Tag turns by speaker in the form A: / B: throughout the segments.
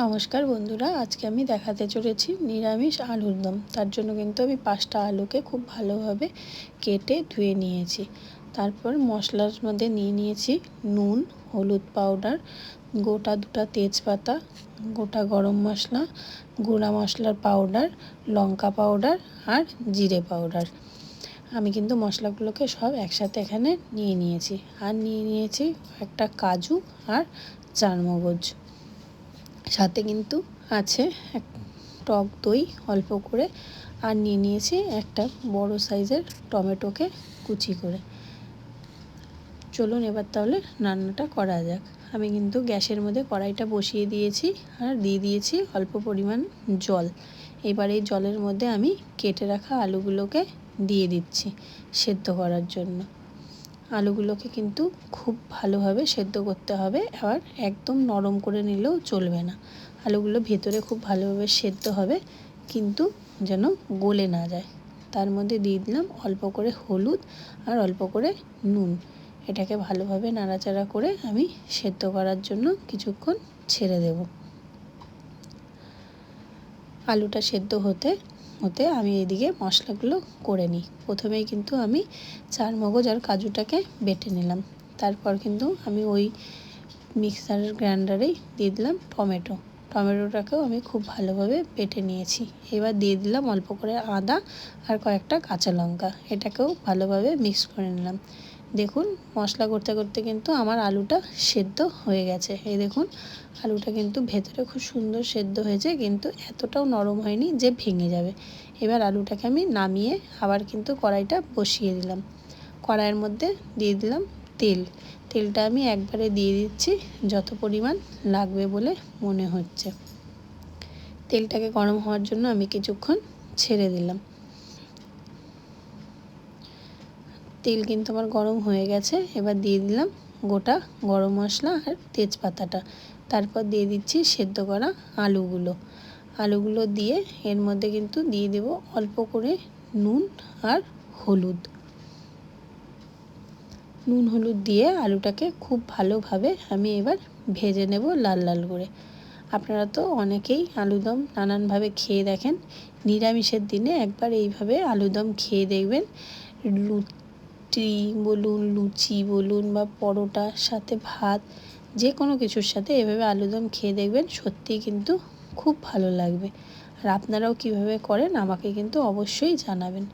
A: নমস্কার বন্ধুরা, আজকে আমি দেখাতে চলেছি নিরামিষ আলুর দম। তার জন্য কিন্তু আমি 5টা আলুকে খুব ভালোভাবে কেটে ধুয়ে নিয়েছি। তারপর মশলার মধ্যে নিয়ে নিয়েছি নুন, হলুদ পাউডার, গোটা 2টা তেজপাতা, গোটা গরম মশলা, গুঁড়া মশলার পাউডার, লঙ্কা পাউডার আর জিরে পাউডার। আমি কিন্তু মশলাগুলোকে সব একসাথে এখানে নিয়ে নিয়েছি। আর নিয়ে নিয়েছি একটা কাজু আর চারমগজ। সাথে কিন্তু আছে টক দই অল্প করে, আর নিয়ে নিয়েছি একটা বড় সাইজের টমেটোকে কুচি করে। চলুন এবার তাহলে রান্নাটা করা যাক। আমি কিন্তু গ্যাসের মধ্যে কড়াইটা বসিয়ে দিয়েছি আর দিয়ে দিয়েছি অল্প পরিমাণ জল। এবার এই জলের মধ্যে আমি কেটে রাখা আলুগুলোকে দিয়ে দিচ্ছি সেদ্ধ করার জন্য। আলুগুলোকে কিন্তু খুব ভালোভাবে সেদ্ধ করতে হবে, আর একদম নরম করে নিলেও চলবে না। আলুগুলো ভেতরে খুব ভালোভাবে সেদ্ধ হবে, কিন্তু যেন গলে না যায়। তার মধ্যে দিয়ে দিলাম অল্প করে হলুদ আর অল্প করে নুন। এটাকে ভালোভাবে নাড়াচাড়া করে আমি সেদ্ধ করার জন্য কিছুক্ষণ ছেড়ে দেব। আলুটা সেদ্ধ হতে হতে আমি এদিকে মশলাগুলো করে নিই। প্রথমেই কিন্তু আমি চারমগজ আর কাজুটাকে বেটে নিলাম। তারপর কিন্তু আমি ওই মিক্সার গ্রাইন্ডারেই দিয়ে দিলাম টমেটোটাকেও আমি খুব ভালোভাবে বেটে নিয়েছি। এবার দিয়ে দিলাম অল্প করে আদা আর কয়েকটা কাঁচা লঙ্কা। এটাকেও ভালোভাবে মিক্স করে নিলাম। দেখুন মশলা করতে করতে কিন্তু আমার আলুটা সেদ্ধ হয়ে গেছে। এই দেখুন আলুটা কিন্তু ভেতরে খুব সুন্দর সেদ্ধ হয়েছে, কিন্তু এতটাও নরম হয়নি যে ভেঙে যাবে। এবার আলুটাকে আমি নামিয়ে আবার কিন্তু কড়াইটা বসিয়ে দিলাম। কড়াইয়ের মধ্যে দিয়ে দিলাম তেলটা আমি একবারে দিয়ে দিচ্ছি যত পরিমাণ লাগবে বলে মনে হচ্ছে। তেলটাকে গরম হওয়ার জন্য আমি কিছুক্ষণ ছেড়ে দিলাম। তেল কিন্তু আমার গরম হয়ে গেছে। এবার দিয়ে দিলাম গোটা গরম মশলা আর তেজপাতাটা। তারপর দিয়ে দিচ্ছি সেদ্ধ করা আলুগুলো দিয়ে এর মধ্যে কিন্তু দিয়ে দেব অল্প করে নুন আর হলুদ দিয়ে আলুটাকে খুব ভালোভাবে আমি এবার ভেজে নেব লাল লাল করে। আপনারা তো অনেকেই আলুদম নানানভাবে খেয়ে দেখেন। নিরামিষের দিনে একবার এইভাবে আলুদম খেয়ে দেখবেন। রুটি বলুন, লুচি বলুন বা পরোটার সাথে ভাত, যে কোনো কিছুর সাথে এভাবে আলুদম খেয়ে দেখবেন, সত্যিই কিন্তু খুব ভালো লাগবে। আর আপনারাও কীভাবে করেন আমাকে কিন্তু অবশ্যই জানাবেন।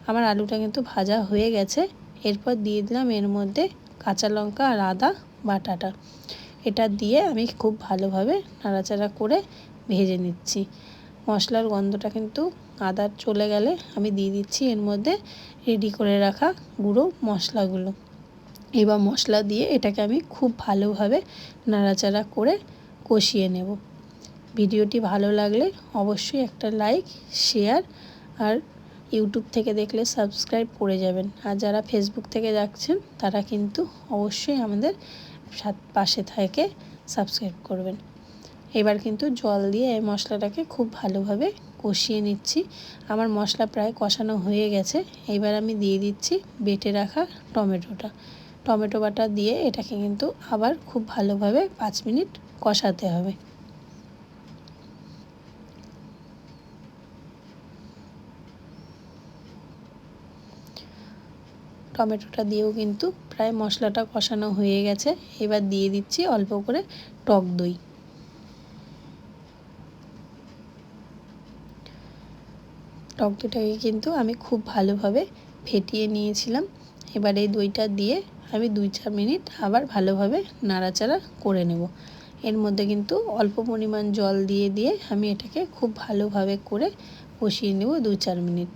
A: আমার আলুটা কিন্তু ভাজা হয়ে গেছে। এরপর দিয়ে দিলাম এর মধ্যে কাঁচা লঙ্কা আর আদা বাটাটা। এটা দিয়ে আমি খুব ভালোভাবে নাড়াচাড়া করে ভেজে নিচ্ছি। মশলার গন্ধটা কিন্তু আদার চলে গেলে আমি দিয়ে দিচ্ছি এর মধ্যে রেডি করে রাখা গুঁড়ো মশলাগুলো। এবার মশলা দিয়ে এটাকে আমি খুব ভালোভাবে নাড়াচাড়া করে কষিয়ে নেব। ভিডিওটি ভালো লাগলে অবশ্যই একটা লাইক, শেয়ার আর ইউটিউব থেকে দেখলে সাবস্ক্রাইব করে যাবেন। আর যারা ফেসবুক থেকে দেখছেন তারা কিন্তু অবশ্যই আমাদের পাশে থেকে সাবস্ক্রাইব করবেন। এবার কিন্তু জল দিয়ে এই মশলাটাকে খুব ভালোভাবে কষিয়ে নিচ্ছি। আমার মশলা প্রায় কষানো হয়ে গেছে। এবার আমি দিয়ে দিচ্ছি বেটে রাখা টমেটো বাটা দিয়ে এটাকে কিন্তু আবার খুব ভালোভাবে 5 মিনিট কষাতে হবে। টমেটোটা দিয়েও কিন্তু প্রায় মশলাটা কষানো হয়ে গেছে। এবার দিয়ে দিচ্ছি অল্প করে টক দই। টক দইটাকে কিন্তু আমি খুব ভালোভাবে ফেটিয়ে নিয়েছিলাম। এবার এই দইটা দিয়ে আমি 2-4 মিনিট আবার ভালোভাবে নাড়াচাড়া করে নেব। এর মধ্যে কিন্তু অল্প পরিমাণ জল দিয়ে আমি এটাকে খুব ভালোভাবে করে কষিয়ে নেব 2-4 মিনিট।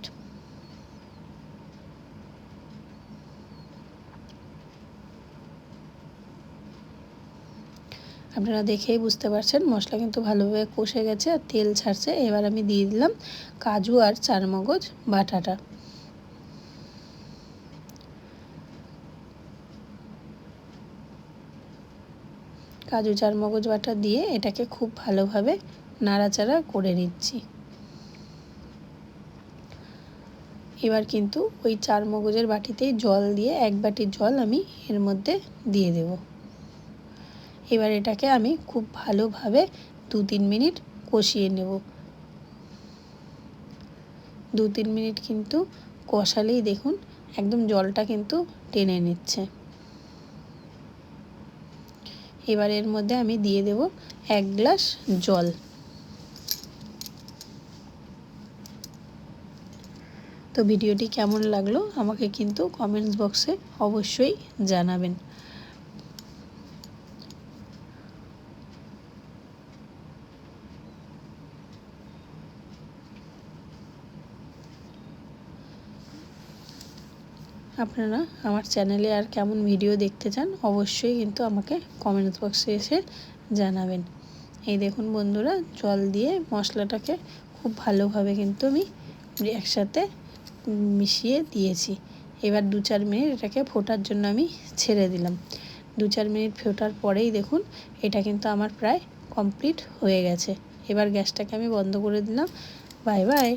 A: আপনারা দেখেই বুঝতে পারছেন মশলা কিন্তু ভালোভাবে কষে গেছে আর তেল ছাড়ছে। এবার আমি দিয়ে দিলাম কাজু আর চারমগজ বাটাটা। কাজু চারমগজ বাটা দিয়ে এটাকে খুব ভালোভাবে নাড়াচাড়া করে নিচ্ছি। এবার কিন্তু ওই চারমগজের বাটিতেই জল দিয়ে 1 বাটি জল আমি এর মধ্যে দিয়ে দেব। এবার এটাকে আমি খুব ভালোভাবে 2-3 মিনিট কষিয়ে নেব। 2-3 মিনিট কিন্তু কষালেই দেখুন একদম জলটা কিন্তু টেনে নিচ্ছে। এবার এর মধ্যে আমি দিয়ে দেব 1 গ্লাস জল। তো ভিডিওটি কেমন লাগলো আমাকে কিন্তু কমেন্টস বক্সে অবশ্যই জানাবেন। আপনারা আমার চ্যানেলে আর কেমন ভিডিও দেখতে চান অবশ্যই কিন্তু আমাকে কমেন্টস বক্সে এসে জানাবেন। এই দেখুন বন্ধুরা, জল দিয়ে মশলাটাকে খুব ভালোভাবে কিন্তু আমি একসাথে মিশিয়ে দিয়েছি। এবার 2-4 মিনিট এটাকে ফোটার জন্য আমি ছেড়ে দিলাম। 2-4 মিনিট ফোটার পরেই দেখুন এটা কিন্তু আমার প্রায় কমপ্লিট হয়ে গেছে। এবার গ্যাসটাকে আমি বন্ধ করে দিলাম। Bye bye.